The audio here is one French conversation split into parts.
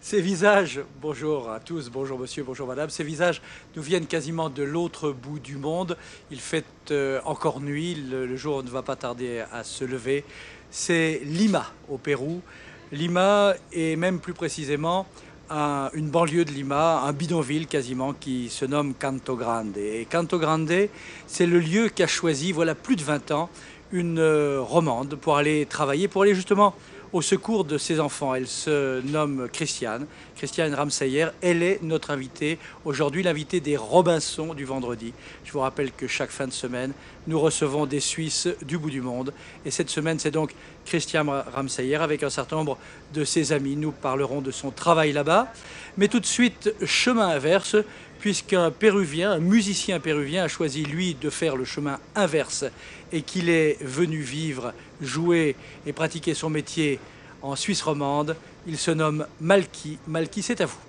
Ces visages, bonjour à tous, bonjour monsieur, bonjour madame, ces visages nous viennent quasiment de l'autre bout du monde. Il fait encore nuit, le jour ne va pas tarder à se lever. C'est Lima au Pérou. Lima est même plus précisément une banlieue de Lima, un bidonville quasiment qui se nomme Canto Grande. Et Canto Grande, c'est le lieu qu'a choisi, voilà plus de 20 ans, une romande pour aller travailler, pour aller justement au secours de ses enfants. Elle se nomme Christiane Ramsayer. Elle est notre invitée aujourd'hui, l'invitée des Robinson du vendredi. Je vous rappelle que chaque fin de semaine, nous recevons des Suisses du bout du monde. Et cette semaine, c'est donc Christiane Ramsayer avec un certain nombre de ses amis. Nous parlerons de son travail là-bas. Mais tout de suite, chemin inverse, puisqu'un Péruvien, un musicien péruvien a choisi, lui, de faire le chemin inverse et qu'il est venu vivre, jouer et pratiquer son métier en Suisse romande. Il se nomme Malky. Malky, c'est à vous.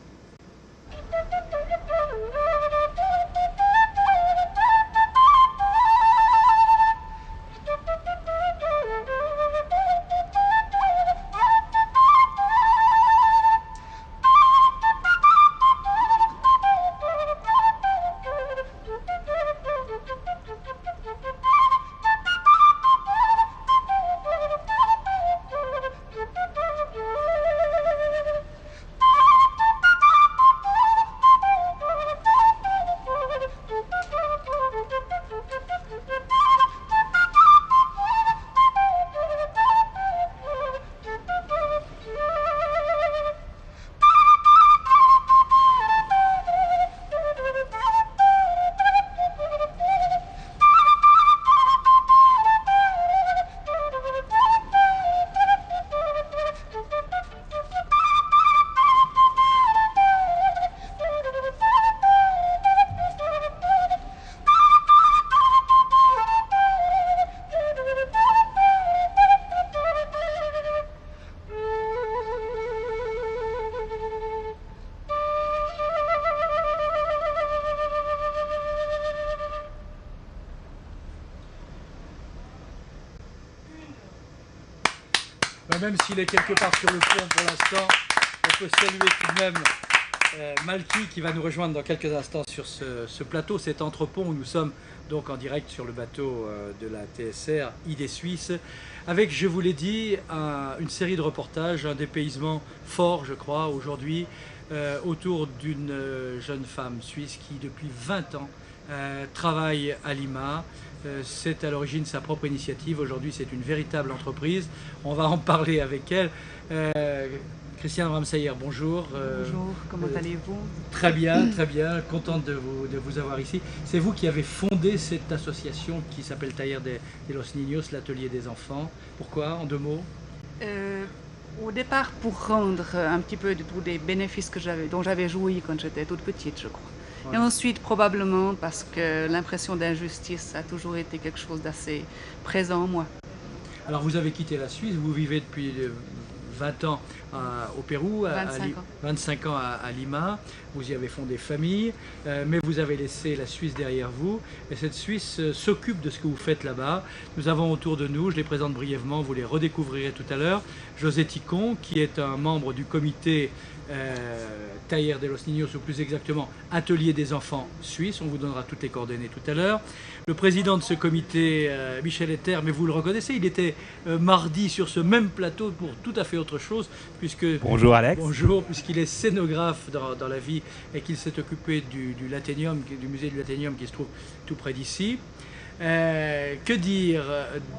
Même s'il est quelque part sur le pont pour l'instant, on peut saluer tout de même Malky qui va nous rejoindre dans quelques instants sur ce plateau, cet entrepont où nous sommes donc en direct sur le bateau de la TSR ID Suisse, avec, je vous l'ai dit, une série de reportages, un dépaysement fort, je crois, aujourd'hui, autour d'une jeune femme suisse qui, depuis 20 ans, travaille à Lima. C'est à l'origine sa propre initiative. Aujourd'hui, c'est une véritable entreprise. On va en parler avec elle. Christiane Ramsayer, bonjour. Bonjour, comment allez-vous? Très bien, contente de vous avoir ici. C'est vous qui avez fondé cette association qui s'appelle Taller de los Niños, l'atelier des enfants. Pourquoi, en 2 mots? Au départ, pour rendre un petit peu de tous les bénéfices dont j'avais joui quand j'étais toute petite, je crois. Et ensuite, probablement, parce que l'impression d'injustice a toujours été quelque chose d'assez présent en moi. Alors, vous avez quitté la Suisse, vous vivez depuis 20 ans au Pérou, 25 ans à Lima, vous y avez fondé famille, mais vous avez laissé la Suisse derrière vous, et cette Suisse s'occupe de ce que vous faites là-bas. Nous avons autour de nous, je les présente brièvement, vous les redécouvrirez tout à l'heure, José Ticon, qui est un membre du comité Taller de los Niños, ou plus exactement Atelier des enfants suisses, on vous donnera toutes les coordonnées tout à l'heure. Le président de ce comité, Michel Etter, mais vous le reconnaissez, il était mardi sur ce même plateau pour tout à fait autre chose, puisque... Bonjour Alex. Bonjour, puisqu'il est scénographe dans la vie et qu'il s'est occupé du Laténium, du musée du Laténium qui se trouve tout près d'ici. Que dire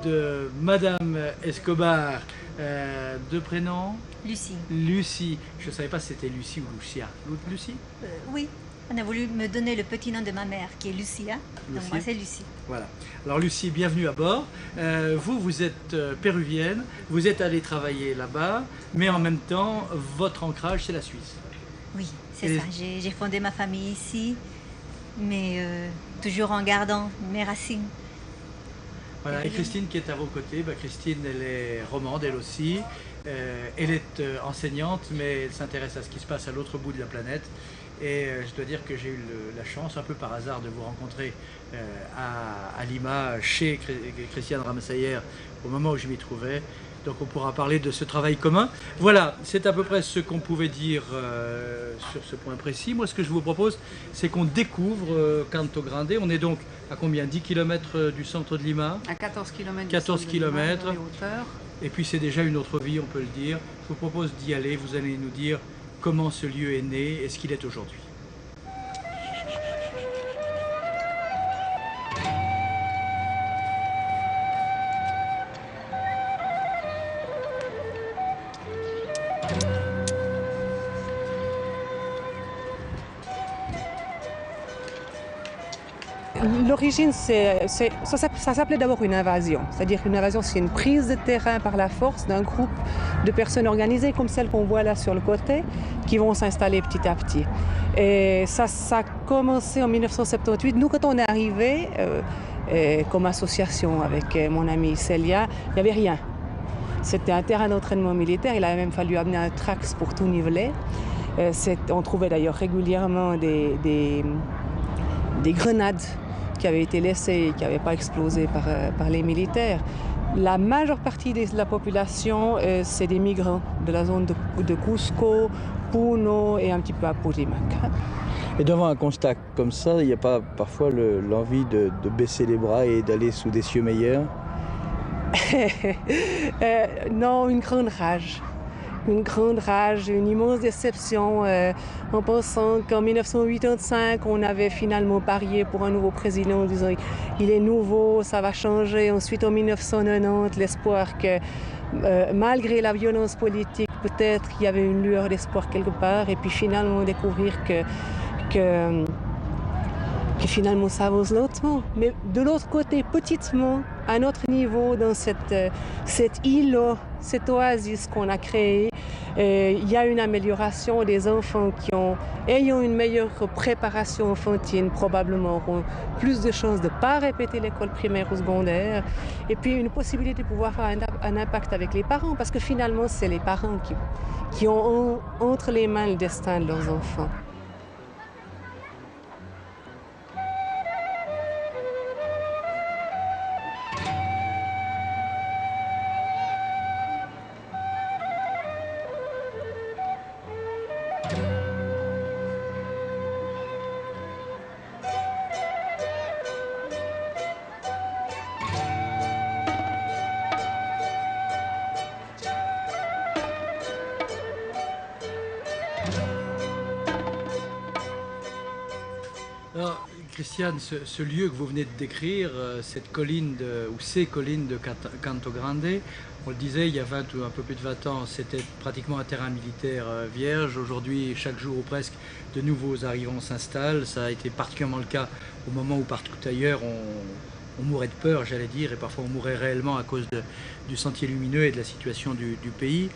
de Madame Escobar, de prénom? Lucie. Lucie. Je ne savais pas si c'était Lucie ou Lucia. Lucie? Oui, on a voulu me donner le petit nom de ma mère qui est Lucia. Donc moi c'est Lucie. Voilà. Alors Lucie, bienvenue à bord. Vous êtes péruvienne, vous êtes allée travailler là-bas, mais en même temps, votre ancrage c'est la Suisse. Oui, c'est ça. J'ai fondé ma famille ici. mais toujours en gardant mes racines. Voilà, et Christine qui est à vos côtés, Christine elle est romande elle aussi, elle est enseignante mais elle s'intéresse à ce qui se passe à l'autre bout de la planète et je dois dire que j'ai eu la chance un peu par hasard de vous rencontrer à Lima chez Christiane Ramsayer au moment où je m'y trouvais. Donc on pourra parler de ce travail commun. Voilà, c'est à peu près ce qu'on pouvait dire sur ce point précis. Moi, ce que je vous propose, c'est qu'on découvre Canto Grande. On est donc à combien? 10 km du centre de Lima? À 14 km. 14 km. Hauteur. Et puis c'est déjà une autre vie, on peut le dire. Je vous propose d'y aller. Vous allez nous dire comment ce lieu est né et ce qu'il est aujourd'hui. L'origine, ça s'appelait d'abord une invasion. C'est-à-dire qu'une invasion, c'est une prise de terrain par la force d'un groupe de personnes organisées comme celles qu'on voit là sur le côté, qui vont s'installer petit à petit. Et ça a commencé en 1978. Nous, quand on est arrivé comme association avec mon amie Célia, il n'y avait rien. C'était un terrain d'entraînement militaire. Il avait même fallu amener un trax pour tout niveler. On trouvait d'ailleurs régulièrement des grenades qui avaient été laissées et qui n'avaient pas explosé par les militaires. La majeure partie de la population, c'est des migrants de la zone de Cusco, Puno et un petit peu Apurímac. Et devant un constat comme ça, il n'y a pas parfois l'envie de baisser les bras et d'aller sous des cieux meilleurs? Non, une grande rage. Une grande rage, une immense déception en pensant qu'en 1985, on avait finalement parié pour un nouveau président en disant il est nouveau, ça va changer. Ensuite, en 1990, l'espoir que malgré la violence politique, peut-être il y avait une lueur d'espoir quelque part. Et puis finalement découvrir que finalement ça avance lentement. Mais de l'autre côté, petitement, à notre niveau, dans cette île, cette oasis qu'on a créée, il y a une amélioration des enfants ayant une meilleure préparation enfantine, probablement auront plus de chances de ne pas répéter l'école primaire ou secondaire. Et puis une possibilité de pouvoir faire un impact avec les parents, parce que finalement, c'est les parents qui ont entre les mains le destin de leurs enfants. Alors, Christiane, ce lieu que vous venez de décrire, cette colline ou ces collines de Canto Grande, on le disait, il y a 20 ou un peu plus de 20 ans, c'était pratiquement un terrain militaire vierge. Aujourd'hui, chaque jour ou presque, de nouveaux arrivants s'installent. Ça a été particulièrement le cas au moment où partout ailleurs, on mourait de peur, j'allais dire, et parfois on mourait réellement à cause du sentier lumineux et de la situation du pays.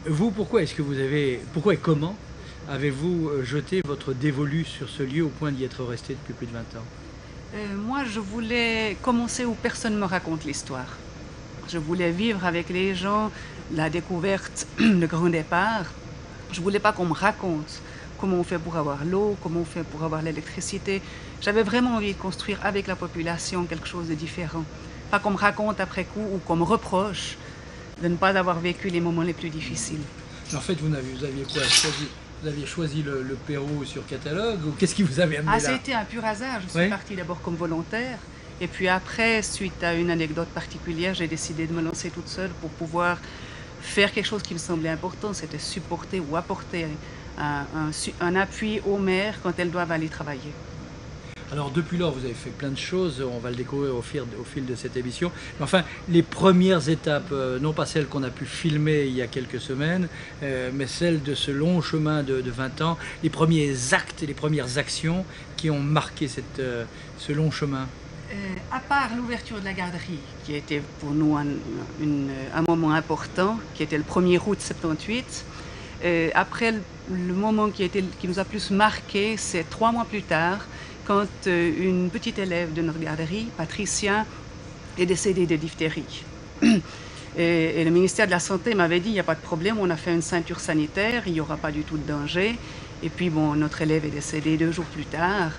Vous, pourquoi et comment avez-vous jeté votre dévolu sur ce lieu au point d'y être resté depuis plus de 20 ans? Moi, je voulais commencer où personne ne me raconte l'histoire. Je voulais vivre avec les gens, la découverte, le grand départ. Je ne voulais pas qu'on me raconte comment on fait pour avoir l'eau, comment on fait pour avoir l'électricité. J'avais vraiment envie de construire avec la population quelque chose de différent. Pas qu'on me raconte après coup ou qu'on me reproche de ne pas avoir vécu les moments les plus difficiles. En fait, vous aviez quoi choisi? Vous aviez choisi le Pérou sur catalogue ou qu'est-ce qui vous avait amené là? Ça a été un pur hasard. Je suis partie d'abord comme volontaire et puis après, suite à une anecdote particulière, j'ai décidé de me lancer toute seule pour pouvoir faire quelque chose qui me semblait important. C'était supporter ou apporter un appui aux mères quand elles doivent aller travailler. Alors depuis lors, vous avez fait plein de choses, on va le découvrir au fil de cette émission. Mais enfin, les premières étapes, non pas celles qu'on a pu filmer il y a quelques semaines, mais celles de ce long chemin de 20 ans, les premiers actes et les premières actions qui ont marqué ce long chemin. À part l'ouverture de la garderie, qui était pour nous un moment important, qui était le 1er août 78, après le moment qui nous a plus marqué, c'est 3 mois plus tard, quand une petite élève de notre garderie, Patricia, est décédée de diphtérie. Et le ministère de la Santé m'avait dit, il n'y a pas de problème, on a fait une ceinture sanitaire, il n'y aura pas du tout de danger. Et puis, bon, notre élève est décédée 2 jours plus tard.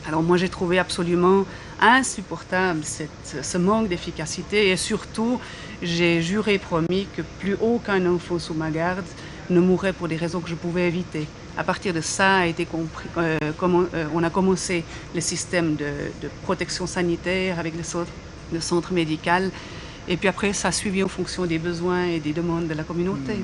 Alors moi, j'ai trouvé absolument insupportable ce manque d'efficacité. Et surtout, j'ai juré et promis que plus aucun enfant sous ma garde ne mourrait pour des raisons que je pouvais éviter. À partir de ça, a été compris, on a commencé le système de protection sanitaire avec le centre médical. Et puis après, ça a suivi en fonction des besoins et des demandes de la communauté.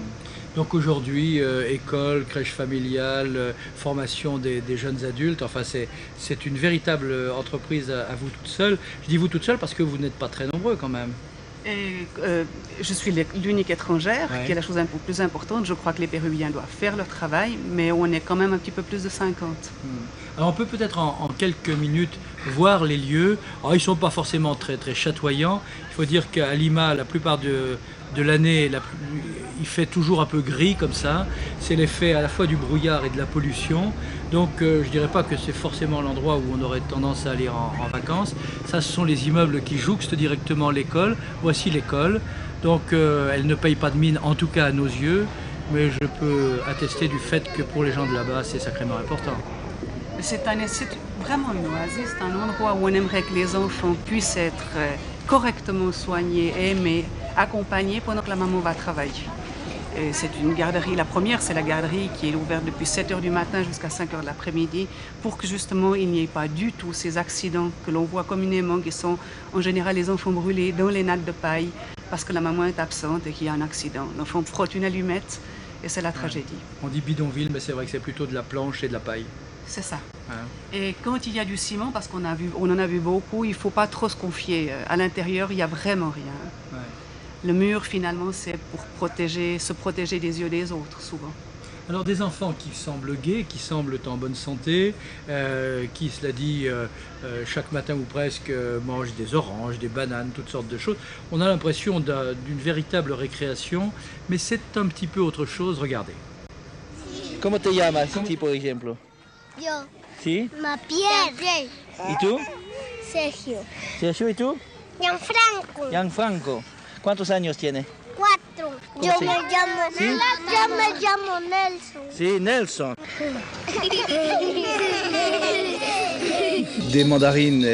Donc aujourd'hui, école, crèche familiale, formation des jeunes adultes, enfin c'est une véritable entreprise à vous toute seule. Je dis vous toute seule parce que vous n'êtes pas très nombreux quand même. Et, je suis l'unique étrangère, qui est la chose un peu plus importante. Je crois que les Péruviens doivent faire leur travail, mais on est quand même un petit peu plus de 50. Alors on peut peut-être en quelques minutes voir les lieux. Alors ils ne sont pas forcément très chatoyants. Il faut dire qu'à Lima, la plupart de l'année, il fait toujours un peu gris comme ça. C'est l'effet à la fois du brouillard et de la pollution. Donc je ne dirais pas que c'est forcément l'endroit où on aurait tendance à aller en vacances. Ça, ce sont les immeubles qui jouxtent directement l'école. Voici l'école. Donc elle ne paye pas de mine, en tout cas à nos yeux. Mais je peux attester du fait que pour les gens de là-bas, c'est sacrément important. C'est vraiment une oasis, c'est un endroit où on aimerait que les enfants puissent être correctement soignés, aimés, accompagnés pendant que la maman va travailler. C'est une garderie, la première c'est la garderie qui est ouverte depuis 7 h du matin jusqu'à 5 h de l'après-midi pour que justement il n'y ait pas du tout ces accidents que l'on voit communément qui sont en général les enfants brûlés dans les nattes de paille parce que la maman est absente et qu'il y a un accident. L'enfant frotte une allumette et c'est la tragédie. On dit bidonville mais c'est vrai que c'est plutôt de la planche et de la paille. C'est ça. Et quand il y a du ciment, parce qu'on en a vu beaucoup, il ne faut pas trop se confier. À l'intérieur, il n'y a vraiment rien. Le mur, finalement, c'est pour se protéger des yeux des autres, souvent. Alors des enfants qui semblent gais, qui semblent en bonne santé, qui, cela dit, chaque matin ou presque mangent des oranges, des bananes, toutes sortes de choses. On a l'impression d'une véritable récréation, mais c'est un petit peu autre chose. Regardez. Comment te llamas, si, por ejemplo? Yo, ¿Sí? Mapier. ¿Y tú? Sergio. Sergio, ¿y tú? Gianfranco. Gianfranco. ¿Cuántos años tiene? 4. Yo se me llamo ¿Sí? Yo me llamo Nelson. Sí, Nelson. Des mandarines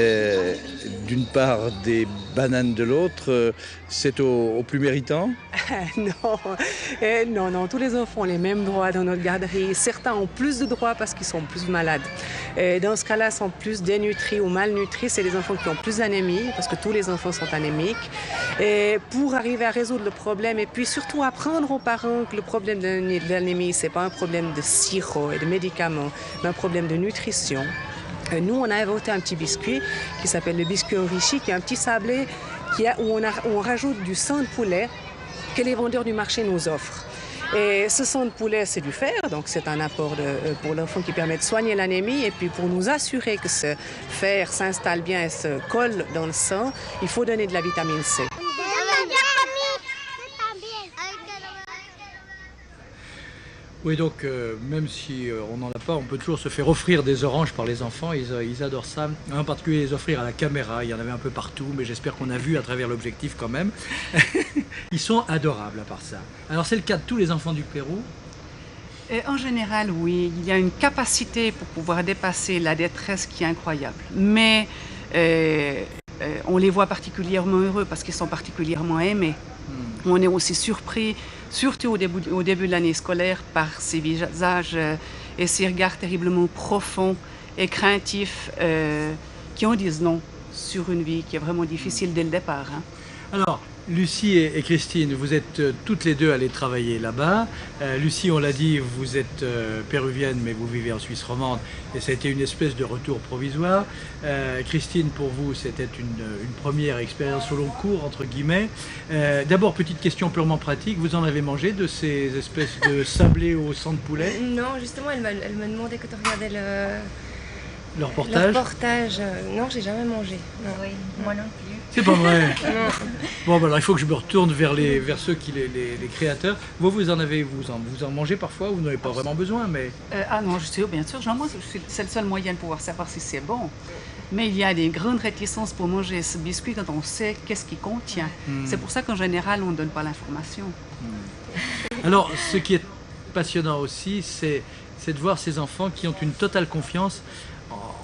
d'une part, des bananes de l'autre, c'est aux plus méritants? Non, tous les enfants ont les mêmes droits dans notre garderie. Certains ont plus de droits parce qu'ils sont plus malades. Dans ce cas-là, sont plus dénutris ou malnutris. C'est les enfants qui ont plus d'anémie, parce que tous les enfants sont anémiques. Et pour arriver à résoudre le problème, et puis surtout apprendre aux parents que le problème de l'anémie, ce n'est pas un problème de sirop et de médicaments, mais un problème de nutrition. Nous, on a inventé un petit biscuit qui s'appelle le biscuit enrichi, qui est un petit sablé où on rajoute du sang de poulet que les vendeurs du marché nous offrent. Et ce sang de poulet, c'est du fer, donc c'est un apport pour l'enfant qui permet de soigner l'anémie. Et puis pour nous assurer que ce fer s'installe bien et se colle dans le sang, il faut donner de la vitamine C. Oui, donc même si on n'en a pas, on peut toujours se faire offrir des oranges par les enfants. Ils adorent ça. En particulier les offrir à la caméra. Il y en avait un peu partout, mais j'espère qu'on a vu à travers l'objectif quand même. Ils sont adorables à part ça. Alors c'est le cas de tous les enfants du Pérou? Et en général, oui. Il y a une capacité pour pouvoir dépasser la détresse qui est incroyable. Mais on les voit particulièrement heureux parce qu'ils sont particulièrement aimés. On est aussi surpris, surtout au début de l'année scolaire, par ces visages et ces regards terriblement profonds et craintifs qui en disent non sur une vie qui est vraiment difficile dès le départ. Alors, Lucie et Christine, vous êtes toutes les deux allées travailler là-bas. Lucie, on l'a dit, vous êtes péruvienne, mais vous vivez en Suisse romande, et ça a été une espèce de retour provisoire. Christine, pour vous, c'était une première expérience au long cours, entre guillemets. D'abord, petite question purement pratique, vous en avez mangé de ces espèces de sablés au sang de poulet? Non, justement, elle m'a demandé quand on regardait Leur portage? Leur portage, non, j'ai jamais mangé. Non. Oui, moi non plus. C'est pas vrai. Non. Bon, bah alors il faut que je me retourne vers ceux qui les créateurs. Vous en mangez parfois ou vous n'avez pas vraiment besoin, mais Ah non, bien sûr, j'en mange. C'est le seul moyen de pouvoir savoir si c'est bon. Mais il y a des grandes réticences pour manger ce biscuit quand on sait qu'est-ce qu'il contient. C'est pour ça qu'en général, on ne donne pas l'information. alors ce qui est passionnant aussi, c'est de voir ces enfants qui ont une totale confiance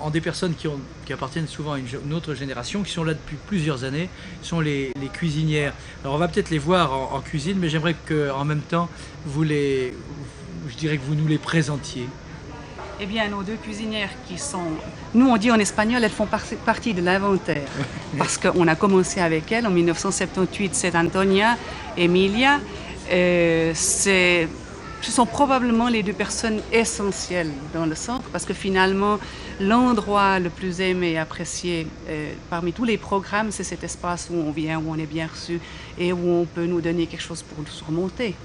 en des personnes qui appartiennent souvent à une autre génération, qui sont là depuis plusieurs années, sont les cuisinières. Alors on va peut-être les voir en cuisine, mais j'aimerais qu'en même temps, je dirais que vous nous les présentiez. Eh bien, nos deux cuisinières qui sont... Nous, on dit en espagnol, elles font partie de l'inventaire. Parce qu'on a commencé avec elles en 1978, c'est Antonia, Emilia. Ce sont probablement les deux personnes essentielles dans le centre, parce que finalement, l'endroit le plus aimé et apprécié parmi tous les programmes, c'est cet espace où on vient, où on est bien reçu et où on peut nous donner quelque chose pour nous surmonter.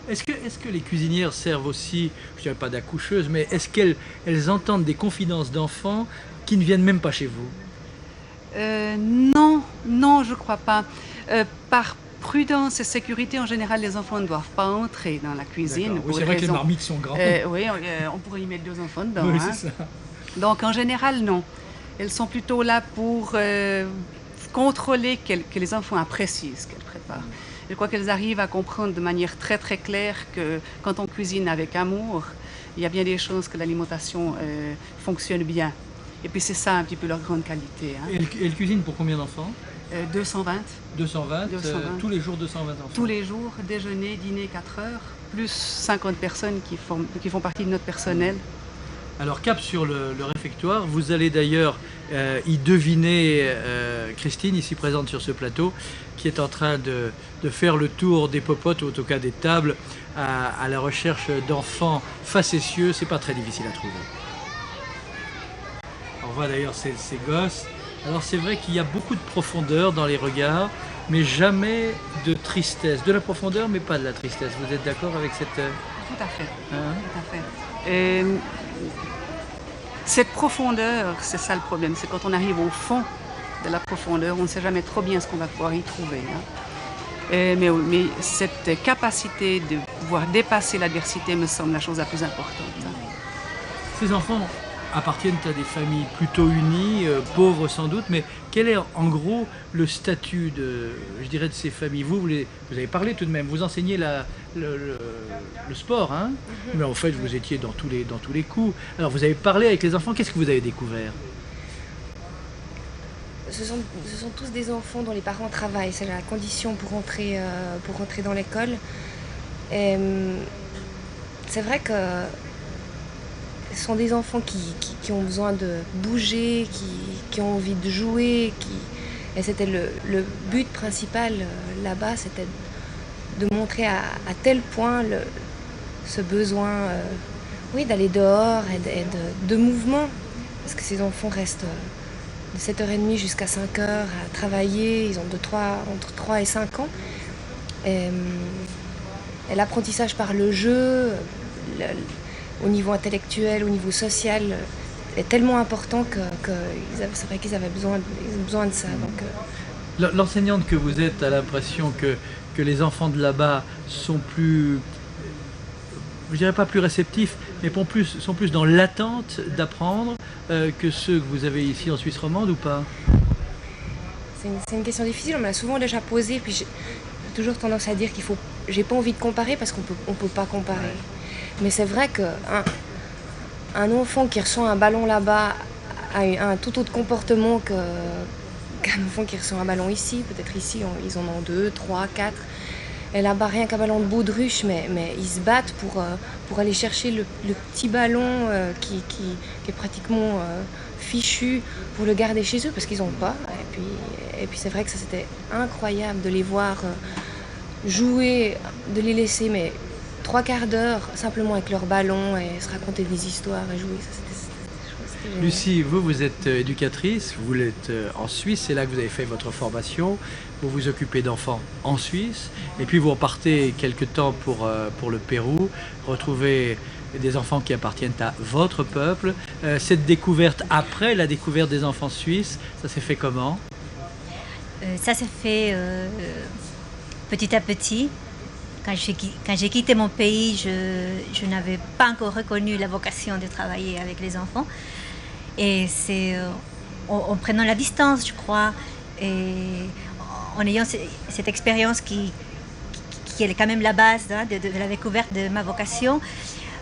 Est-ce que les cuisinières servent aussi, je ne dirais pas d'accoucheuses, mais est-ce qu'elles entendent des confidences d'enfants qui ne viennent même pas chez vous? Non, je ne crois pas. Par prudence et sécurité, en général, les enfants ne doivent pas entrer dans la cuisine. Oui, c'est vrai que les marmites sont grandes. Oui, on pourrait y mettre 2 enfants dedans. Oui, hein. c'est ça. Donc, en général, non. Elles sont plutôt là pour contrôler que les enfants apprécient ce qu'elles préparent. Je crois qu'elles arrivent à comprendre de manière très très claire que quand on cuisine avec amour, il y a bien des chances que l'alimentation fonctionne bien. Et puis c'est ça un petit peu leur grande qualité. Hein. Et elles cuisinent pour combien d'enfants? 220. 220, tous les jours 220 enfants? Tous les jours, déjeuner, dîner, 4 heures, plus 50 personnes qui font partie de notre personnel. Alors cap sur le réfectoire, vous allez d'ailleurs y deviner Christine, ici présente sur ce plateau, qui est en train de faire le tour des popotes, ou en tout cas des tables, à la recherche d'enfants facétieux. C'est pas très difficile à trouver. On voit d'ailleurs ces gosses. Alors c'est vrai qu'il y a beaucoup de profondeur dans les regards, mais jamais de tristesse. De la profondeur, mais pas de la tristesse. Vous êtes d'accord avec cette... Tout à fait. Hein? Tout à fait. Cette profondeur, c'est ça le problème. C'est quand on arrive au fond de la profondeur, on ne sait jamais trop bien ce qu'on va pouvoir y trouver. Hein. Mais cette capacité de pouvoir dépasser l'adversité me semble la chose la plus importante. Hein. Ces enfants appartiennent à des familles plutôt unies, pauvres sans doute, mais quel est en gros le statut de ces familles? Vous avez parlé tout de même, vous enseignez le sport, hein? Mais en fait vous étiez dans tous les coups. Alors vous avez parlé avec les enfants, qu'est-ce que vous avez découvert? Ce sont tous des enfants dont les parents travaillent, c'est la condition pour rentrer dans l'école. Et c'est vrai que ce sont des enfants qui ont besoin de bouger, qui ont envie de jouer, et c'était le but principal là-bas, c'était de montrer à tel point ce besoin d'aller dehors et de mouvement, parce que ces enfants restent de 7h30 jusqu'à 5h à travailler, ils ont entre 3 et 5 ans. Et l'apprentissage par le jeu, au niveau intellectuel, au niveau social, est tellement important que c'est vrai qu'ils avaient besoin de ça. Donc, l'enseignante que vous êtes a l'impression que les enfants de là-bas sont plus, je dirais pas plus réceptifs, mais sont plus dans l'attente d'apprendre que ceux que vous avez ici en Suisse romande ou pas? C'est une question difficile, on me l'a souvent déjà posée, puis j'ai toujours tendance à dire j'ai pas envie de comparer parce qu'on peut pas comparer. Ouais. Mais c'est vrai qu'un enfant qui reçoit un ballon là-bas a un tout autre comportement qu'un enfant qui reçoit un ballon ici. Peut-être ici, ils en ont 2, 3, 4. Et là-bas, rien qu'un ballon de baudruche, mais ils se battent pour aller chercher le petit ballon qui est pratiquement fichu pour le garder chez eux parce qu'ils n'ont pas. Et puis c'est vrai que ça c'était incroyable de les voir jouer, de les laisser mais 3/4 d'heure simplement avec leur ballon et se raconter des histoires et jouer. Ça, c'était génial. Lucie, vous êtes éducatrice, vous l'êtes en Suisse, c'est là que vous avez fait votre formation. Vous vous occupez d'enfants en Suisse et puis vous repartez quelque temps pour le Pérou, retrouver des enfants qui appartiennent à votre peuple. Cette découverte, après la découverte des enfants suisses, ça s'est fait comment? Ça s'est fait petit à petit. Quand j'ai quitté mon pays, je n'avais pas encore reconnu la vocation de travailler avec les enfants. Et c'est en prenant la distance, je crois, et en ayant cette expérience qui est quand même la base de la découverte de ma vocation.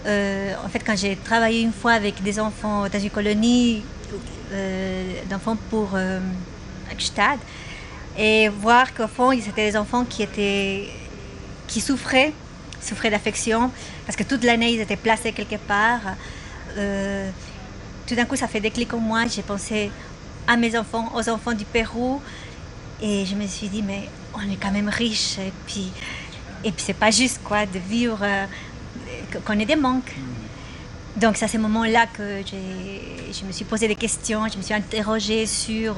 En fait, quand j'ai travaillé une fois avec des enfants dans une colonie d'enfants pour Gstaad, et voir qu'au fond, c'était des enfants qui souffraient d'affection, parce que toute l'année, ils étaient placés quelque part. Tout d'un coup, ça fait déclic en moi. J'ai pensé à mes enfants, aux enfants du Pérou, et je me suis dit, mais on est quand même riches, et puis c'est pas juste quoi de vivre qu'on ait des manques. Donc c'est à ce moment-là que je me suis posé des questions, je me suis interrogée sur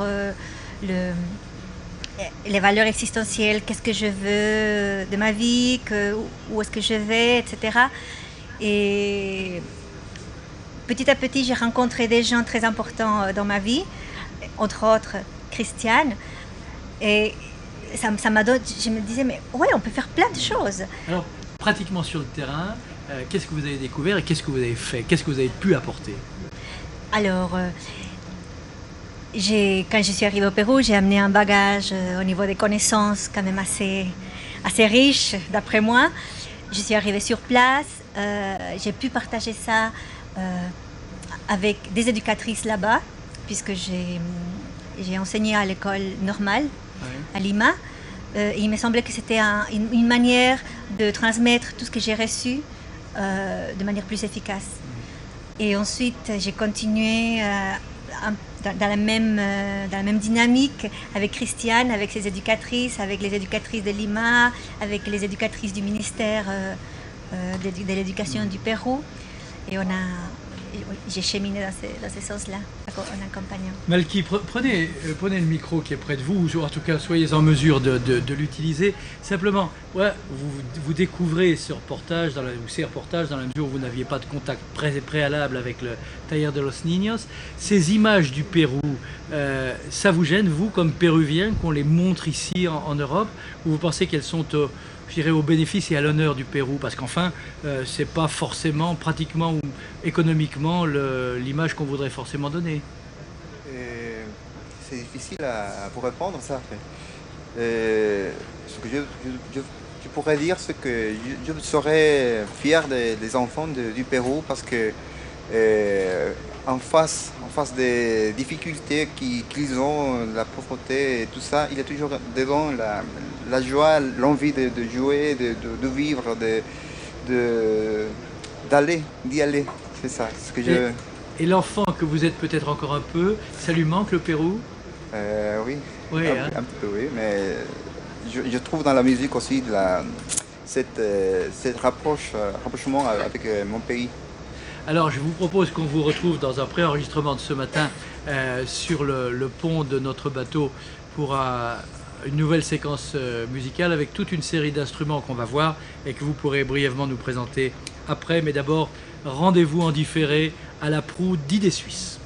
les valeurs existentielles, qu'est-ce que je veux de ma vie, où est-ce que je vais, etc. Et petit à petit, j'ai rencontré des gens très importants dans ma vie, entre autres Christiane, et ça m'a donné, je me disais, mais ouais, on peut faire plein de choses. Alors, pratiquement sur le terrain, qu'est-ce que vous avez découvert et qu'est-ce que vous avez fait? Qu'est-ce que vous avez pu apporter? Alors, quand je suis arrivée au Pérou, j'ai amené un bagage au niveau des connaissances quand même assez riche, d'après moi. Je suis arrivée sur place, j'ai pu partager ça avec des éducatrices là-bas, puisque j'ai enseigné à l'école normale, à Lima. Il me semblait que c'était une manière de transmettre tout ce que j'ai reçu de manière plus efficace. Et ensuite, j'ai continué dans la même dynamique avec Christiane, avec ses éducatrices, avec les éducatrices de Lima, avec les éducatrices du ministère de l'éducation du Pérou. Et j'ai cheminé dans ce sens-là, en accompagnant. Malky, prenez le micro qui est près de vous, ou en tout cas soyez en mesure de l'utiliser. Simplement, ouais, vous découvrez ce reportage, ces reportages dans la mesure où vous n'aviez pas de contact préalable avec le Taller de los Niños. Ces images du Pérou, ça vous gêne, vous, comme Péruvien, qu'on les montre ici en Europe, ou vous pensez qu'elles sont je dirais au bénéfice et à l'honneur du Pérou, parce qu'enfin, c'est pas forcément, pratiquement ou économiquement l'image qu'on voudrait forcément donner. C'est difficile à vous répondre ça. Ce que je pourrais dire, c'est que je serais fier des enfants du Pérou, parce que en face des difficultés qu'ils ont, la pauvreté et tout ça, il y a toujours devant la joie, l'envie de jouer, de vivre, d'y aller. C'est ça. Ce que Et l'enfant que vous êtes peut-être encore un peu, ça lui manque le Pérou? Oui, oui, un petit peu, oui, mais je trouve dans la musique aussi cette rapprochement avec mon pays. Alors, je vous propose qu'on vous retrouve dans un pré-enregistrement de ce matin sur le pont de notre bateau pour une nouvelle séquence musicale avec toute une série d'instruments qu'on va voir et que vous pourrez brièvement nous présenter après. Mais d'abord, rendez-vous en différé à la proue d'Idées Suisses.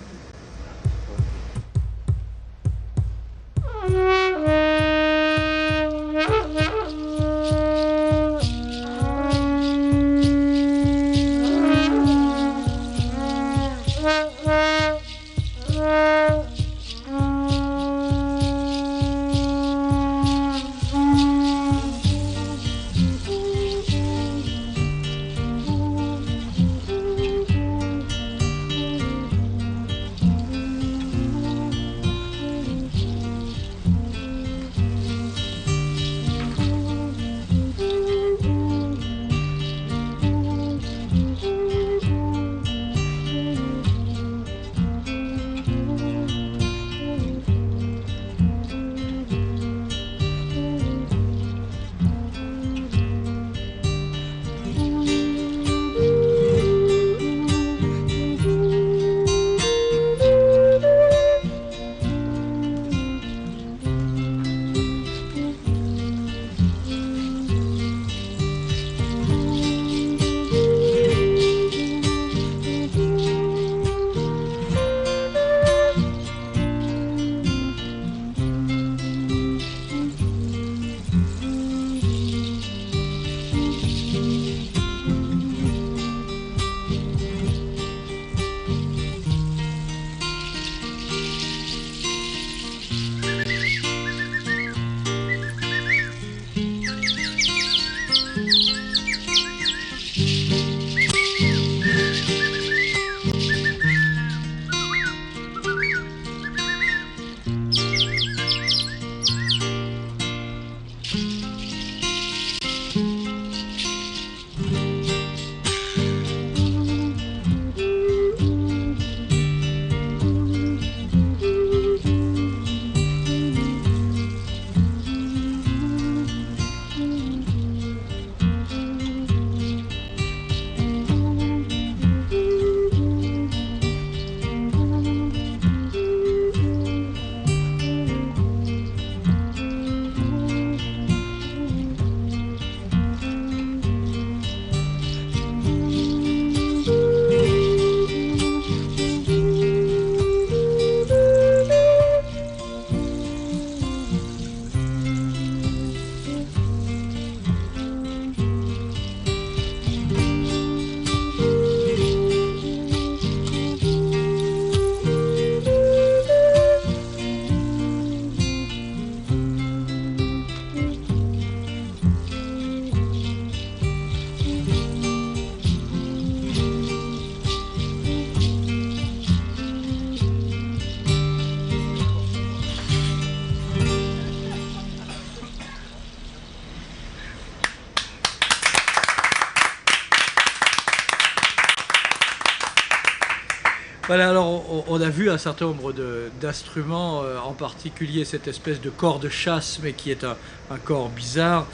Voilà, alors on a vu un certain nombre d'instruments, en particulier cette espèce de corps de chasse, mais qui est un corps bizarre.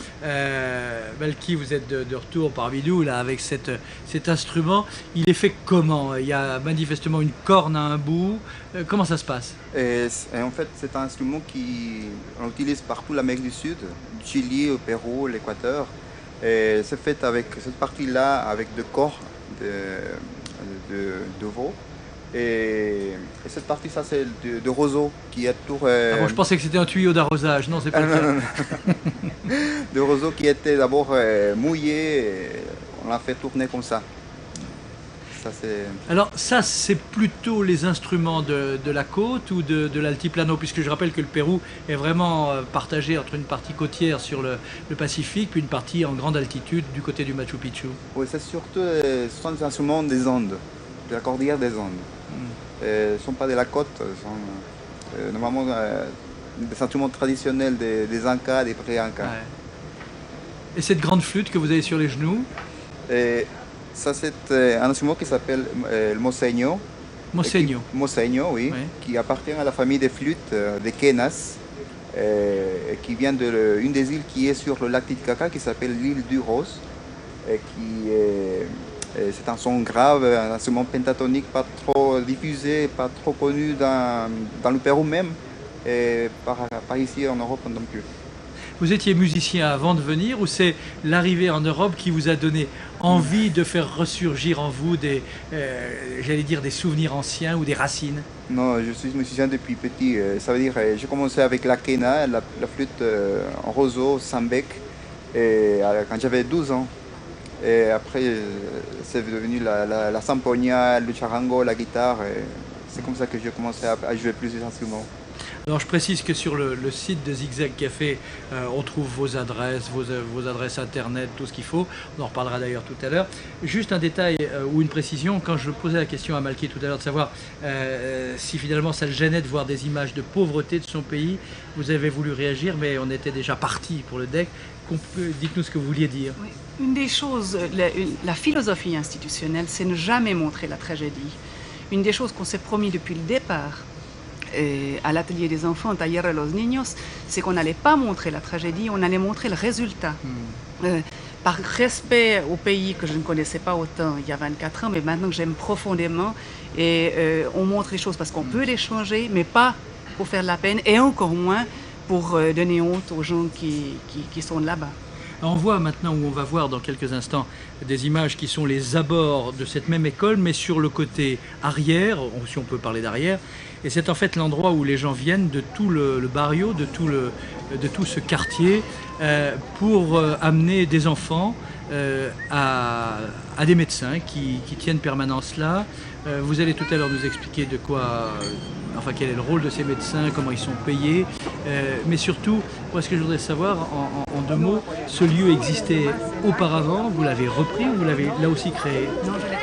Malky, vous êtes de retour parmi nous là, avec cet instrument. Il est fait comment? Il y a manifestement une corne à un bout. Comment ça se passe? Et en fait, c'est un instrument qu'on utilise partout l'Amérique du Sud, du Chili, au Pérou, l'Équateur. Et c'est fait avec cette partie-là, avec deux corps de veau. Et cette partie, ça, c'est de roseau qui est tout. Ah bon, je pensais que c'était un tuyau d'arrosage. Non, c'est pas le cas. De roseau qui était d'abord mouillé, et on l'a fait tourner comme ça. Alors ça, c'est plutôt les instruments de la côte ou de l'altiplano, puisque je rappelle que le Pérou est vraiment partagé entre une partie côtière sur le Pacifique, puis une partie en grande altitude du côté du Machu Picchu. Oui, c'est surtout ce sont des instruments des Andes, de la cordillère des Andes. Ce ne sont pas de la côte, ce sont normalement des instruments traditionnels des Incas, des pré-Incas. Ouais. Et cette grande flûte que vous avez sur les genoux? Ça, c'est un instrument qui s'appelle le moseño. Moseño. Moseño, oui, qui appartient à la famille des flûtes des quenas, qui vient d'une des îles qui est sur le lac Titicaca, qui s'appelle l'île du Rose, c'est un son grave, un instrument pentatonique pas trop diffusé, pas trop connu dans le Pérou même, et par ici en Europe non plus. Vous étiez musicien avant de venir, ou c'est l'arrivée en Europe qui vous a donné envie de faire ressurgir en vous j'allais dire des souvenirs anciens ou des racines? Non, je suis musicien depuis petit. Ça veut dire, j'ai commencé avec la quena, la flûte en roseau, sambec, quand j'avais 12 ans. Et après, c'est devenu la zampoña, le charango, la guitare. C'est comme ça que j'ai commencé à jouer plusieurs instruments. Alors je précise que sur le site de Zigzag Café, on trouve vos adresses, vos adresses internet, tout ce qu'il faut. On en reparlera d'ailleurs tout à l'heure. Juste un détail ou une précision, quand je posais la question à Malky tout à l'heure de savoir si finalement ça le gênait de voir des images de pauvreté de son pays, vous avez voulu réagir, mais on était déjà parti pour le deck. Dites-nous ce que vous vouliez dire. Oui. Une des choses, la philosophie institutionnelle, c'est ne jamais montrer la tragédie. Une des choses qu'on s'est promis depuis le départ, à l'atelier des enfants, Taller a los Niños, c'est qu'on n'allait pas montrer la tragédie, on allait montrer le résultat. Par respect au pays que je ne connaissais pas autant il y a 24 ans, mais maintenant que j'aime profondément, et on montre les choses parce qu'on peut les changer, mais pas pour faire de la peine, et encore moins pour donner honte aux gens qui sont là-bas. On voit maintenant, où on va voir dans quelques instants, des images qui sont les abords de cette même école, mais sur le côté arrière, si on peut parler d'arrière. Et c'est en fait l'endroit où les gens viennent de tout le barrio, de tout ce quartier, pour amener des enfants à des médecins qui tiennent permanence là. Vous allez tout à l'heure nous expliquer quel est le rôle de ces médecins, comment ils sont payés, mais surtout, moi ce que je voudrais savoir en deux mots, ce lieu existait auparavant, vous l'avez repris ou vous l'avez là aussi créé? Non, je l'ai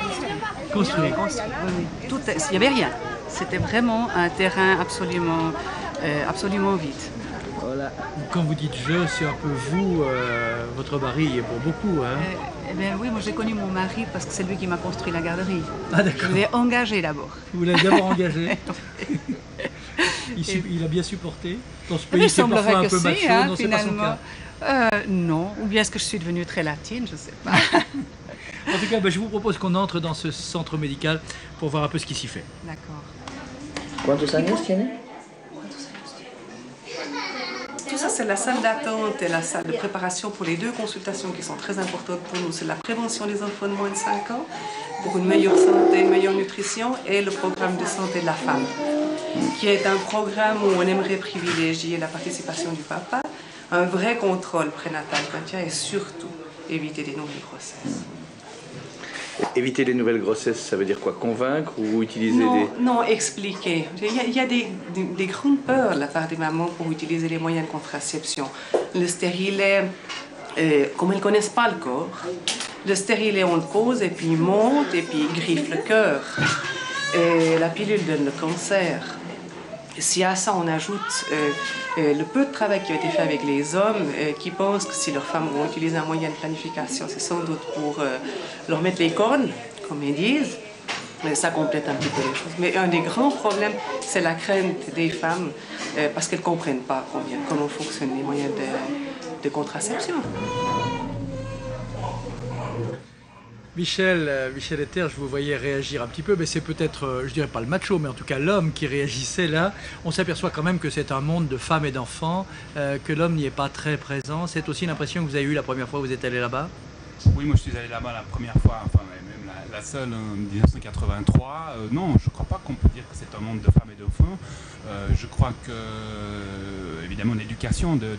construit. Construit. Oui. Il n'y avait rien. C'était vraiment un terrain absolument vide. Voilà. Quand vous dites je, c'est un peu vous, votre mari est pour beaucoup. Hein? Eh bien oui, moi j'ai connu mon mari parce que c'est lui qui m'a construit la garderie. Ah d'accord. Je l'ai engagé d'abord. Vous l'avez d'abord engagé. Il a bien supporté. Dans ce pays, c'est parfois un peu macho, non, c'est pas son cas. Non, ou bien est-ce que je suis devenue très latine, je ne sais pas. En tout cas, je vous propose qu'on entre dans ce centre médical pour voir un peu ce qui s'y fait. D'accord. ¿Cuántos años tiene? Tout ça, c'est la salle d'attente et la salle de préparation pour les deux consultations qui sont très importantes pour nous. C'est la prévention des enfants de moins de 5 ans, pour une meilleure santé, une meilleure nutrition, et le programme de santé de la femme, qui est un programme où on aimerait privilégier la participation du papa, un vrai contrôle prénatal et surtout éviter des nouvelles grossesses. Éviter les nouvelles grossesses, ça veut dire quoi? Convaincre ou utiliser Non, expliquer. Il y a des grandes peurs de la part des mamans pour utiliser les moyens de contraception. Le stérilet, comme elles ne connaissent pas le corps, le stérilet on le pose et puis il monte et puis il griffe le cœur. Et la pilule donne le cancer. Si à ça on ajoute le peu de travail qui a été fait avec les hommes qui pensent que si leurs femmes vont utiliser un moyen de planification, c'est sans doute pour leur mettre les cornes, comme ils disent, Ça complète un petit peu les choses. Mais un des grands problèmes, c'est la crainte des femmes parce qu'elles ne comprennent pas comment fonctionnent les moyens de contraception. Michel Ether, je vous voyais réagir un petit peu, mais c'est peut-être, je dirais pas le macho, mais en tout cas l'homme qui réagissait là. On s'aperçoit quand même que c'est un monde de femmes et d'enfants, que l'homme n'y est pas très présent. C'est aussi l'impression que vous avez eue la première fois que vous êtes allé là-bas? Oui, moi je suis allé là-bas la première fois, enfin même la seule en 1983. Non, je ne crois pas qu'on peut dire que c'est un monde de femmes et d'enfants. Je crois que, évidemment, l'éducation des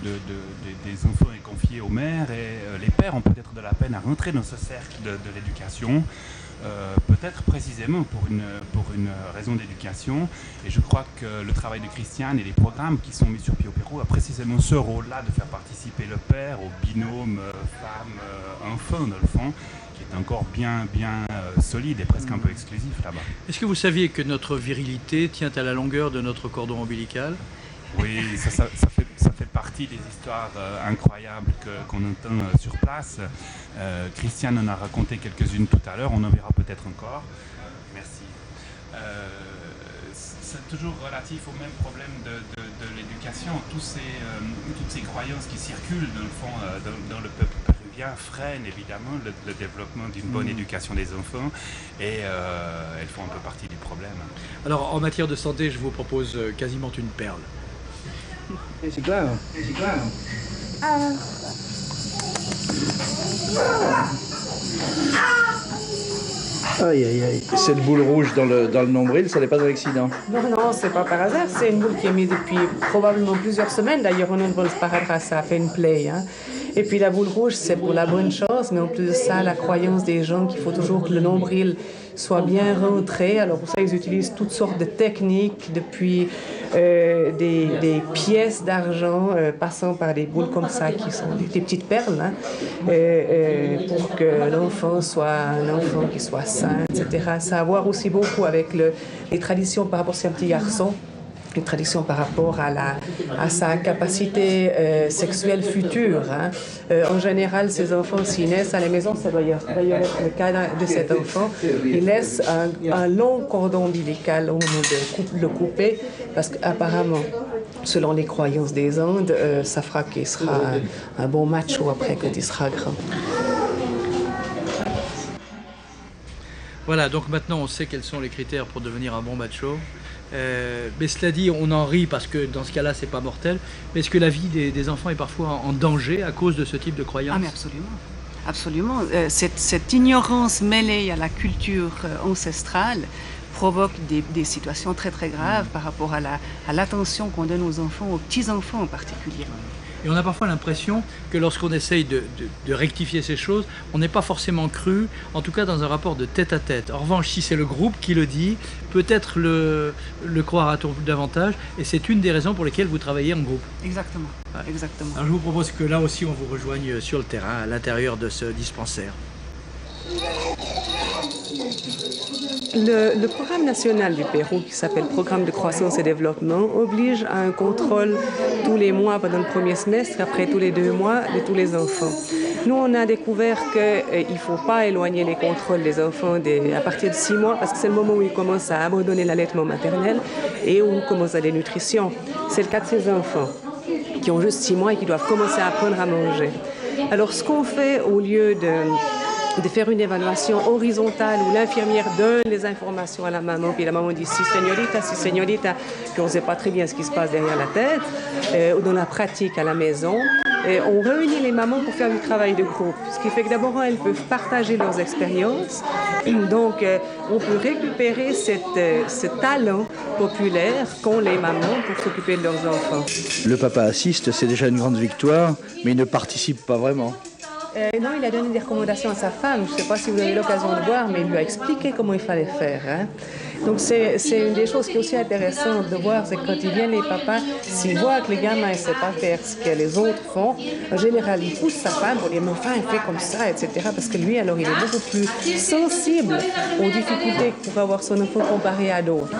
enfants est confiée aux mères et les pères ont peut-être de la peine à rentrer dans ce cercle de l'éducation. Peut-être précisément pour une raison d'éducation. Et je crois que le travail de Christiane et les programmes qui sont mis sur pied au Pérou a précisément ce rôle-là de faire participer le père au binôme femme-enfant, dans le fond, qui est encore bien solide et presque un peu exclusif là-bas. Est-ce que vous saviez que notre virilité tient à la longueur de notre cordon ombilical? Oui, ça fait partie des histoires incroyables qu'on entend sur place. Christiane en a raconté quelques-unes tout à l'heure, on en verra peut-être encore. Merci. C'est toujours relatif au même problème de l'éducation. Toutes ces croyances qui circulent dans le fond, dans le peuple péruvien freinent évidemment le développement d'une bonne éducation des enfants et elles font un peu partie du problème. Alors en matière de santé, je vous propose quasiment une perle. C'est clair. Aïe, aïe, aïe. Cette boule rouge dans le nombril, ça n'est pas un accident? Non, c'est pas par hasard. C'est une boule qui est mise depuis probablement plusieurs semaines. D'ailleurs, on a une bonne sparadrap, ça a fait une plaie. Hein. Et puis la boule rouge, c'est pour la bonne chose, mais en plus de ça, la croyance des gens qu'il faut toujours que le nombril soit bien rentré. Alors pour ça, ils utilisent toutes sortes de techniques, depuis des pièces d'argent, passant par des boules comme ça, qui sont des petites perles, hein, pour que l'enfant soit un enfant qui soit sain, etc. Ça a à voir aussi beaucoup avec les traditions par rapport à un petit garçon. Une tradition par rapport à sa capacité sexuelle future. Hein. En général, ces enfants, s'ils naissent à la maison, ça doit être le cas de cet enfant, il laisse un long cordon ombilical au moment de le couper, parce qu'apparemment, selon les croyances des Andes, ça fera qu'il sera un bon macho après quand il sera grand. Voilà, donc maintenant on sait quels sont les critères pour devenir un bon macho. Mais cela dit, on en rit parce que dans ce cas-là, c'est pas mortel. Mais est-ce que la vie des enfants est parfois en danger à cause de ce type de croyance? Ah, mais absolument. Absolument. Cette ignorance mêlée à la culture ancestrale provoque des situations très très graves par rapport à l'attention qu'on donne aux enfants, aux petits-enfants en particulier. Et on a parfois l'impression que lorsqu'on essaye de rectifier ces choses, on n'est pas forcément cru, en tout cas dans un rapport de tête à tête. En revanche, si c'est le groupe qui le dit, peut-être le croira-t-on davantage, et c'est une des raisons pour lesquelles vous travaillez en groupe. Exactement. Ouais. Exactement. Alors je vous propose que là aussi on vous rejoigne sur le terrain, à l'intérieur de ce dispensaire. Le programme national du Pérou, qui s'appelle Programme de croissance et développement, oblige à un contrôle tous les mois pendant le premier semestre, après tous les 2 mois, de tous les enfants. Nous, on a découvert qu'il ne faut pas éloigner les contrôles des enfants à partir de 6 mois, parce que c'est le moment où ils commencent à abandonner l'allaitement maternel et où commence la dénutrition. C'est le cas de ces enfants qui ont juste 6 mois et qui doivent commencer à apprendre à manger. Alors, ce qu'on fait, au lieu de faire une évaluation horizontale où l'infirmière donne les informations à la maman, puis la maman dit si señorita, puis on ne sait pas très bien ce qui se passe derrière la tête, ou dans la pratique à la maison. On réunit les mamans pour faire du travail de groupe, ce qui fait que d'abord elles peuvent partager leurs expériences, donc on peut récupérer ce talent populaire qu'ont les mamans pour s'occuper de leurs enfants. Le papa assiste, c'est déjà une grande victoire, mais il ne participe pas vraiment. Non, il a donné des recommandations à sa femme. Je ne sais pas si vous avez eu l'occasion de voir, mais il lui a expliqué comment il fallait faire. Hein. Donc c'est une des choses qui est aussi intéressante de voir, c'est que quand ils viennent les papas, s'ils voient que les gamins ne savent pas faire ce que les autres font, en général, ils poussent sa femme pour dire mais enfin, il fait comme ça, etc. Parce que lui, alors, il est beaucoup plus sensible aux difficultés que pourrait avoir son enfant comparé à d'autres.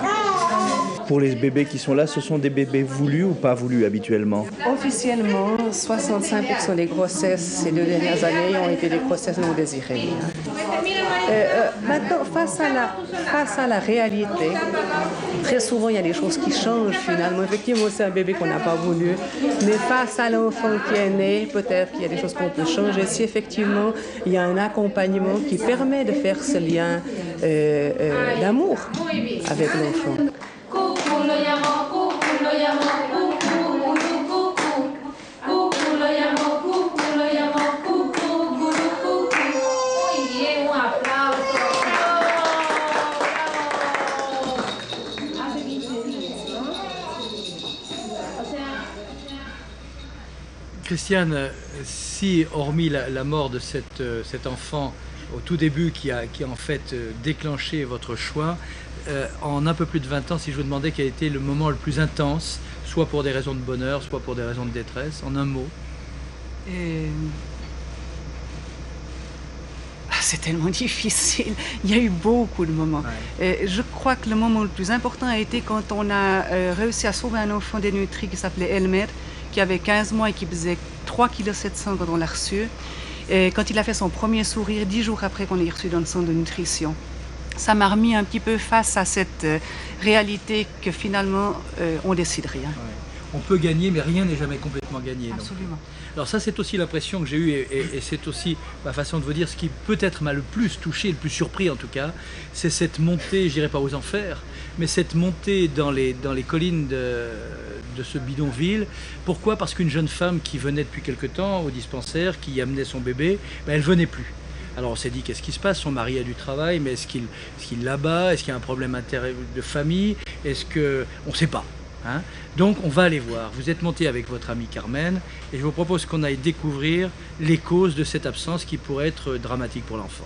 pour les bébés qui sont là, ce sont des bébés voulus ou pas voulus habituellement? Officiellement, 65% des grossesses ces 2 dernières années ont été des grossesses non désirées. Maintenant, face à la réalité, très souvent il y a des choses qui changent finalement. Effectivement, c'est un bébé qu'on n'a pas voulu, mais face à l'enfant qui est né, peut-être qu'il y a des choses qu'on peut changer. Si effectivement il y a un accompagnement qui permet de faire ce lien d'amour avec l'enfant. Christiane, si hormis la mort de cet enfant au tout début qui a en fait déclenché votre choix, en un peu plus de 20 ans, si je vous demandais quel était le moment le plus intense, soit pour des raisons de bonheur, soit pour des raisons de détresse, en un mot? C'est tellement difficile. Il y a eu beaucoup de moments. Ouais. Je crois que le moment le plus important a été quand on a réussi à sauver un enfant dénutri qui s'appelait Elmer, qui avait 15 mois et qui pesait 3,7 kg quand on l'a reçu. Et quand il a fait son premier sourire, 10 jours après qu'on l'ait reçu dans le centre de nutrition. Ça m'a remis un petit peu face à cette réalité que finalement, on décide rien. Ouais. On peut gagner, mais rien n'est jamais complètement gagné. Absolument. Donc. Alors ça, c'est aussi l'impression que j'ai eue, et c'est aussi ma façon de vous dire, ce qui peut-être m'a le plus touché, le plus surpris en tout cas, c'est cette montée, je dirais pas aux enfers, mais cette montée dans les collines de ce bidonville. Pourquoi? Parce qu'une jeune femme qui venait depuis quelque temps au dispensaire, qui amenait son bébé, elle venait plus. Alors on s'est dit, qu'est-ce qui se passe? Son mari a du travail, mais est-ce qu'il l'abat? Est-ce qu'il y a un problème de famille? Est-ce que... On ne sait pas. Hein? Donc on va aller voir. Vous êtes monté avec votre amie Carmen, et je vous propose qu'on aille découvrir les causes de cette absence qui pourrait être dramatique pour l'enfant.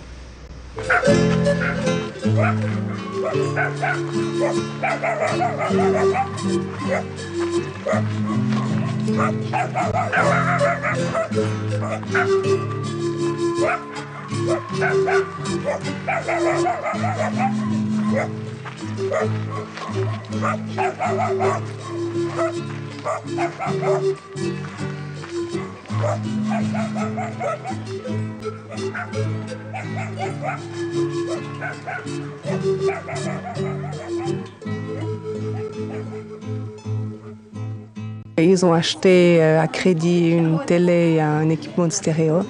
Ils ont acheté à crédit une télé et un équipement de stéréo.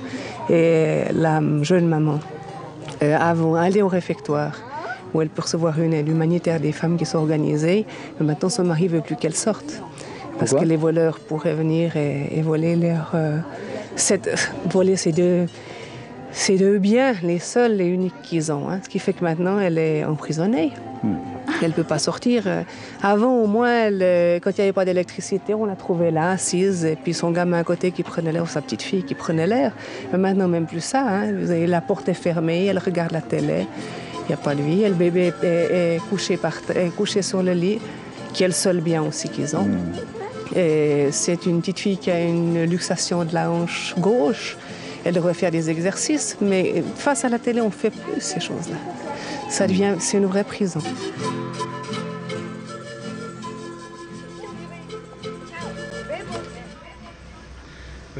Et la jeune maman, avant, allait au réfectoire où elle peut recevoir une aide humanitaire des femmes qui sont organisées. Mais maintenant, son mari ne veut plus qu'elle sorte. Parce que les voleurs pourraient venir et voler voler ces deux biens, les seuls et uniques qu'ils ont. Hein. Ce qui fait que maintenant, elle est emprisonnée. Elle ne peut pas sortir. Avant, au moins, quand il n'y avait pas d'électricité, on la trouvait là, assise, et puis son gamin à côté qui prenait l'air, ou sa petite fille qui prenait l'air. Mais maintenant, même plus ça. Hein. Vous avez, la porte est fermée, elle regarde la télé, il n'y a pas de vie. Le bébé est couché sur le lit, qui est le seul bien aussi qu'ils ont. Et c'est une petite fille qui a une luxation de la hanche gauche. Elle devrait faire des exercices, mais face à la télé, on ne fait plus ces choses-là. C'est une vraie prison.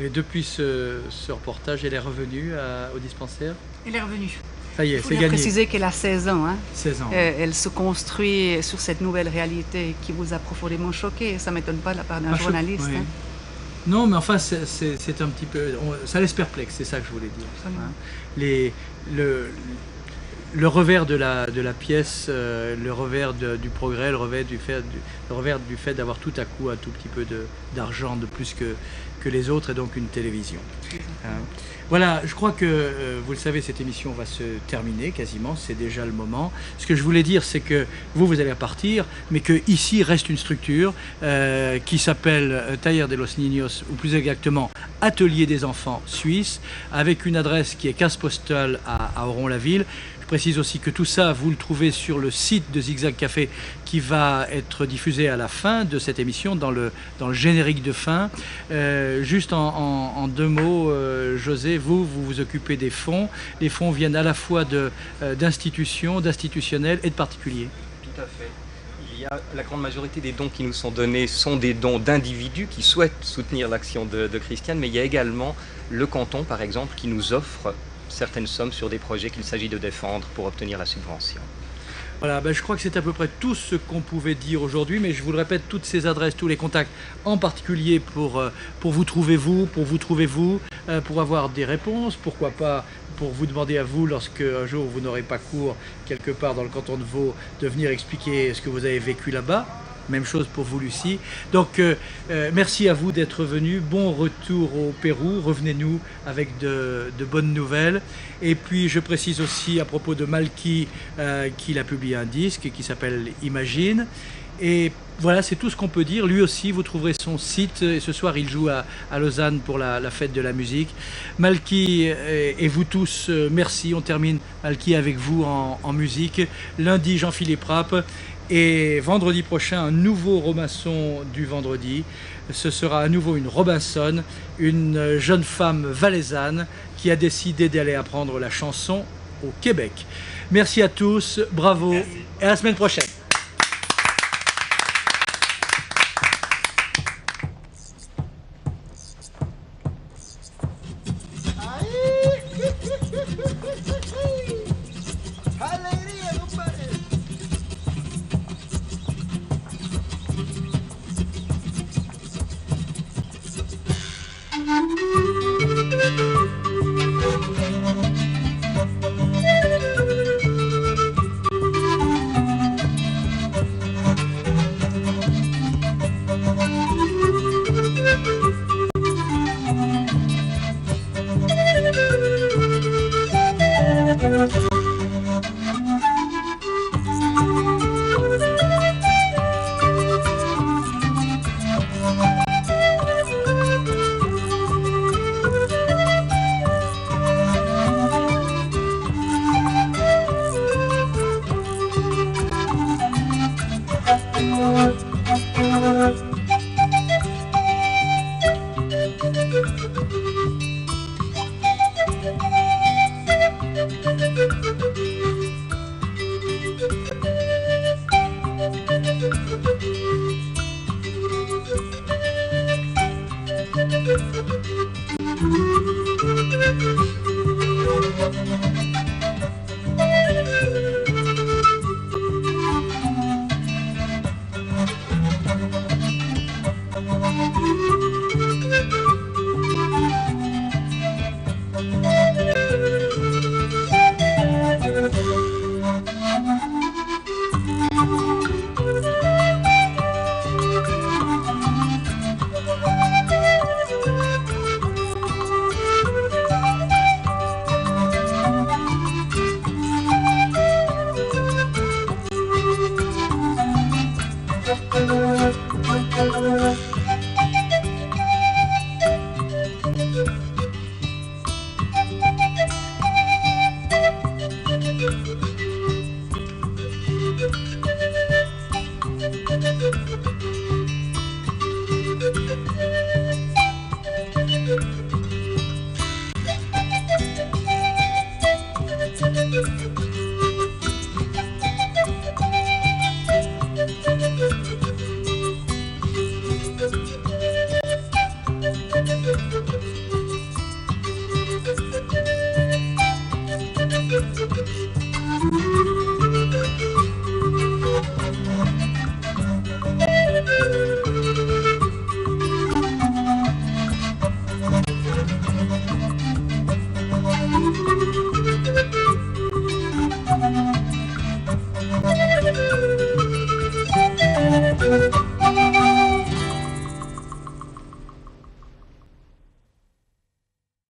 Et depuis ce reportage, elle est revenue au dispensaire? Elle est revenue. Ça y est, c'est gagné. Il faut préciser qu'elle a 16 ans. Hein. 16 ans. Elle se construit sur cette nouvelle réalité qui vous a profondément choqué. Ça ne m'étonne pas de la part d'un journaliste. Oui. Hein. Non, mais enfin, c'est un petit peu... ça laisse perplexe, c'est ça que je voulais dire. Hein. Le revers de la pièce, le revers du progrès, le revers du fait d'avoir tout à coup un tout petit peu d'argent de plus que les autres, et donc une télévision. Hein. Voilà, je crois que, vous le savez, cette émission va se terminer quasiment, c'est déjà le moment. Ce que je voulais dire, c'est que vous allez partir, mais qu'ici reste une structure qui s'appelle Taller de los Niños, ou plus exactement Atelier des enfants suisses, avec une adresse qui est case postale à Oron-la-Ville. Je précise aussi que tout ça, vous le trouvez sur le site de Zigzag Café, qui va être diffusé à la fin de cette émission, dans le générique de fin. Juste en deux mots, José, vous vous occupez des fonds. Les fonds viennent à la fois d'institutions, d'institutionnels et de particuliers. Tout à fait. Il La grande majorité des dons qui nous sont donnés sont des dons d'individus qui souhaitent soutenir l'action de Christiane, mais il y a également le canton, par exemple, qui nous offre certaines sommes sur des projets qu'il s'agit de défendre pour obtenir la subvention. Voilà, je crois que c'est à peu près tout ce qu'on pouvait dire aujourd'hui, mais je vous le répète, toutes ces adresses, tous les contacts, en particulier pour vous trouver vous, pour avoir des réponses, pourquoi pas pour vous demander à vous, lorsque un jour vous n'aurez pas cours quelque part dans le canton de Vaud, de venir expliquer ce que vous avez vécu là-bas. Même chose pour vous, Lucie. Donc, merci à vous d'être venus. Bon retour au Pérou. Revenez-nous avec de bonnes nouvelles. Et puis, je précise aussi à propos de Malky qu'il a publié un disque qui s'appelle Imagine. Et voilà, c'est tout ce qu'on peut dire. Lui aussi, vous trouverez son site. Et ce soir, il joue à Lausanne pour la fête de la musique. Malky et vous tous, merci. On termine, Malky, avec vous en musique. Lundi, Jean-Philippe Rapp. Et vendredi prochain, un nouveau Robinson du vendredi. Ce sera à nouveau une Robinson, une jeune femme valaisanne qui a décidé d'aller apprendre la chanson au Québec. Merci à tous, bravo, merci. Et à la semaine prochaine.